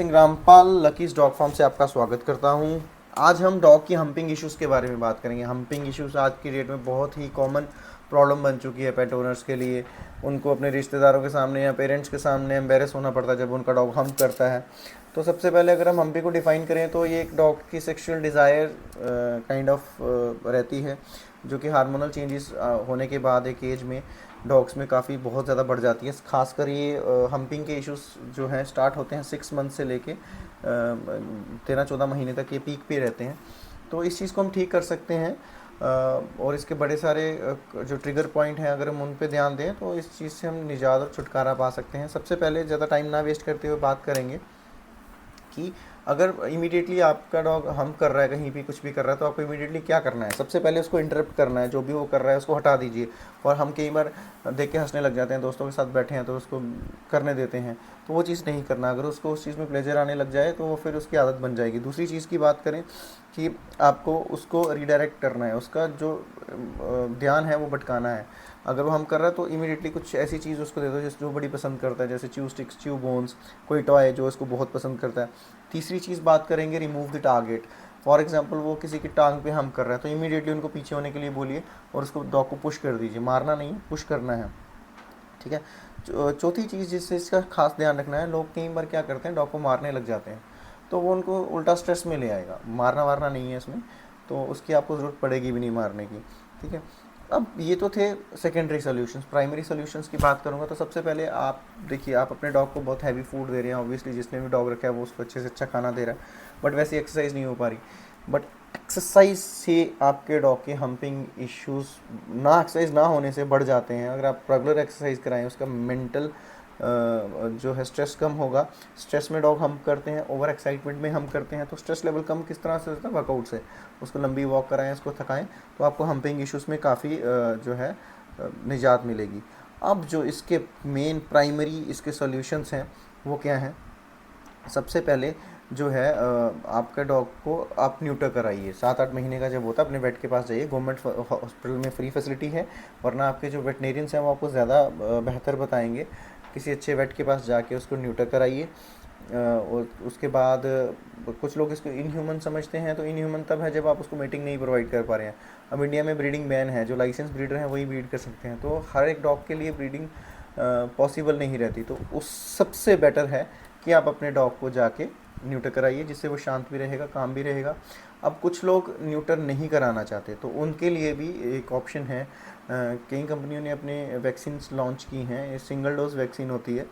Singh Rampal Lucky's dog farm से आपका स्वागत करता हूं। आज हम डॉग की हम्पिंग इश्यूज़ के बारे में बात करेंगे। हम्पिंग इश्यूज़ आज की डेट में बहुत ही कॉमन प्रॉब्लम बन चुकी है पेट ओनर्स के लिए। उनको अपने रिश्तेदारों के सामने या पेरेंट्स के सामने एम्बेरस होना पड़ता है जब उनका डॉग हम्प करता है। तो सबसे पहले अगर हम हम्पिंग को डिफ़ाइन करें तो ये एक डॉग की सेक्सुअल डिज़ायर काइंड ऑफ रहती है, जो कि हार्मोनल चेंजेस होने के बाद एक एज में डॉग्स में काफ़ी बहुत ज़्यादा बढ़ जाती है। खासकर ये हम्पिंग के इश्यूज़ जो हैं स्टार्ट होते हैं 6 मंथ से लेके 13-14 महीने तक ये पीक पे रहते हैं। तो इस चीज़ को हम ठीक कर सकते हैं और इसके बड़े सारे जो ट्रिगर पॉइंट हैं अगर हम उन पे ध्यान दें तो इस चीज़ से हम निजात और छुटकारा पा सकते हैं। सबसे पहले ज़्यादा टाइम ना वेस्ट करते हुए बात करेंगे कि अगर इमीडिएटली आपका डॉग हम कर रहा है, कहीं भी कुछ भी कर रहा है, तो आपको इमीडिएटली क्या करना है? सबसे पहले उसको इंटरप्ट करना है, जो भी वो कर रहा है उसको हटा दीजिए। और हम कई बार देख के हंसने लग जाते हैं, दोस्तों के साथ बैठे हैं तो उसको करने देते हैं, तो वो चीज़ नहीं करना। अगर उसको उस चीज़ में प्लेजर आने लग जाए तो वो फिर उसकी आदत बन जाएगी। दूसरी चीज़ की बात करें कि आपको उसको रिडायरेक्ट करना है, उसका जो ध्यान है वो भटकाना है। अगर वो हम कर रहा है तो इमीडिएटली कुछ ऐसी चीज़ उसको दे दो जिस जो बड़ी पसंद करता है, जैसे च्यू स्टिक्स, च्यू बोन्स, कोई टॉय जो उसको बहुत पसंद करता है। तीसरी चीज़ बात करेंगे remove the target. For example वो किसी की टांग पे हम कर रहे हैं तो इमीडिएटली उनको पीछे होने के लिए बोलिए और उसको डॉग को पुश कर दीजिए। मारना नहीं है, पुश करना है, ठीक है। चौथी चीज़ जिससे इसका खास ध्यान रखना है, लोग कई बार क्या करते हैं डॉग को मारने लग जाते हैं, तो वो उनको उल्टा स्ट्रेस में ले आएगा। मारना वारना नहीं है इसमें, तो उसकी आपको ज़रूरत पड़ेगी भी नहीं मारने की, ठीक है। अब ये तो थे सेकेंडरी सॉल्यूशंस। प्राइमरी सॉल्यूशंस की बात करूँगा तो सबसे पहले आप देखिए, आप अपने डॉग को बहुत हैवी फूड दे रहे हैं, ऑब्वियसली जिसने भी डॉग रखा है वो उसको अच्छे से अच्छा खाना दे रहा है, बट वैसे एक्सरसाइज नहीं हो पा रही। बट एक्सरसाइज से आपके डॉग के हम्पिंग इश्यूज़ ना, एक्सरसाइज ना होने से बढ़ जाते हैं। अगर आप रेगुलर एक्सरसाइज कराएं, उसका मेंटल जो है स्ट्रेस कम होगा। स्ट्रेस में डॉग हम करते हैं, ओवर एक्साइटमेंट में हम करते हैं, तो स्ट्रेस लेवल कम किस तरह से होता है? वर्कआउट से। उसको लंबी वॉक कराएं, उसको थकाएं, तो आपको हम्पिंग इश्यूज़ में काफ़ी जो है निजात मिलेगी। अब जो इसके मेन प्राइमरी इसके सॉल्यूशंस हैं वो क्या हैं? सबसे पहले जो है आपका डॉग को आप न्यूटर कराइए। 7-8 महीने का जब होता है अपने वेट के पास जाइए। गवर्नमेंट हॉस्पिटल में फ्री फैसिलिटी है, वरना आपके जो वेटनेरियंस हैं वो आपको ज़्यादा बेहतर बताएंगे। किसी अच्छे वेट के पास जाके उसको न्यूटर कराइए। और उसके बाद कुछ लोग इसको इनह्यूमन समझते हैं, तो इनह्यूमन तब है जब आप उसको मीटिंग नहीं प्रोवाइड कर पा रहे हैं। अब इंडिया में ब्रीडिंग बैन है, जो लाइसेंस ब्रीडर हैं वही ब्रीड कर सकते हैं, तो हर एक डॉग के लिए ब्रीडिंग पॉसिबल नहीं रहती। तो उस सबसे बेटर है कि आप अपने डॉग को जाके न्यूटर कराइए, जिससे वो शांत भी रहेगा, काम भी रहेगा। अब कुछ लोग न्यूटर नहीं कराना चाहते, तो उनके लिए भी एक ऑप्शन है। कई कंपनियों ने अपने वैक्सीन लॉन्च की हैं। ये सिंगल डोज वैक्सीन होती है,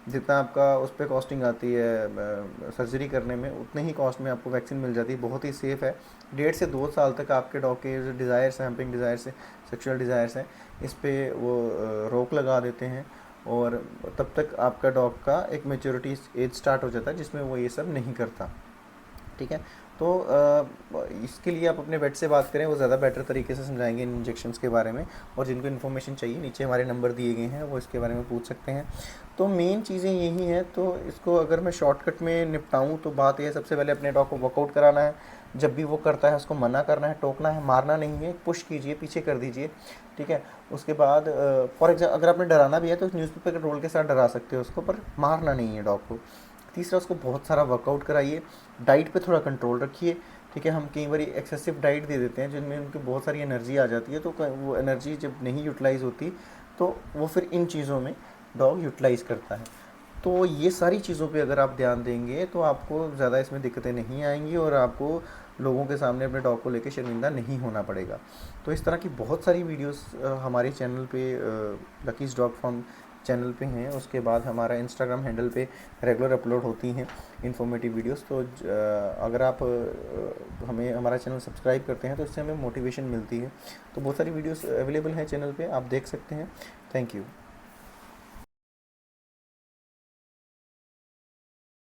जितना आपका उस पर कॉस्टिंग आती है सर्जरी करने में, उतने ही कॉस्ट में आपको वैक्सीन मिल जाती है। बहुत ही सेफ़ है। 1.5 से 2 साल तक आपके डॉग के जो डिज़ायर्स हैं, हम्पिंग डिज़ायर्स हैं, सेक्सुअल डिज़ायर्स हैं, इस पर वो रोक लगा देते हैं, और तब तक आपका डॉग का एक मैच्योरिटी एज स्टार्ट हो जाता है जिसमें वो ये सब नहीं करता, ठीक है। तो इसके लिए आप अपने वेट से बात करें, वो ज़्यादा बेटर तरीके से समझाएंगे इन इंजेक्शंस के बारे में। और जिनको इन्फॉर्मेशन चाहिए, नीचे हमारे नंबर दिए गए हैं, वो इसके बारे में पूछ सकते हैं। तो मेन चीज़ें यही हैं। तो इसको अगर मैं शॉर्टकट में निपटाऊँ तो बात यह, सबसे पहले अपने डॉग को वर्कआउट कराना है। जब भी वो करता है उसको मना करना है, टोकना है, मारना नहीं है। पुश कीजिए, पीछे कर दीजिए, ठीक है। उसके बाद फॉर एग्जाम्पल अगर आपने डराना भी है तो न्यूज़पेपर के रोल के साथ डरा सकते हो उसको, पर मारना नहीं है डॉग को। तीसरा, उसको बहुत सारा वर्कआउट कराइए। डाइट पे थोड़ा कंट्रोल रखिए, ठीक है। हम कई बार एक्सेसिव डाइट दे देते हैं जिनमें उनकी बहुत सारी एनर्जी आ जाती है, तो वो एनर्जी जब नहीं यूटिलाइज़ होती तो वो फिर इन चीज़ों में डॉग यूटिलाइज़ करता है। तो ये सारी चीज़ों पे अगर आप ध्यान देंगे तो आपको ज़्यादा इसमें दिक्कतें नहीं आएंगी और आपको लोगों के सामने अपने डॉग को लेकर शर्मिंदा नहीं होना पड़ेगा। तो इस तरह की बहुत सारी वीडियोस हमारे चैनल पे, लकीज डॉग फार्म चैनल पे हैं। उसके बाद हमारा इंस्टाग्राम हैंडल पे रेगुलर अपलोड होती हैं इन्फॉर्मेटिव वीडियोस। तो अगर आप हमें, हमारा चैनल सब्सक्राइब करते हैं तो इससे हमें मोटिवेशन मिलती है। तो बहुत सारी वीडियोस अवेलेबल हैं चैनल पे, आप देख सकते हैं। Thank you.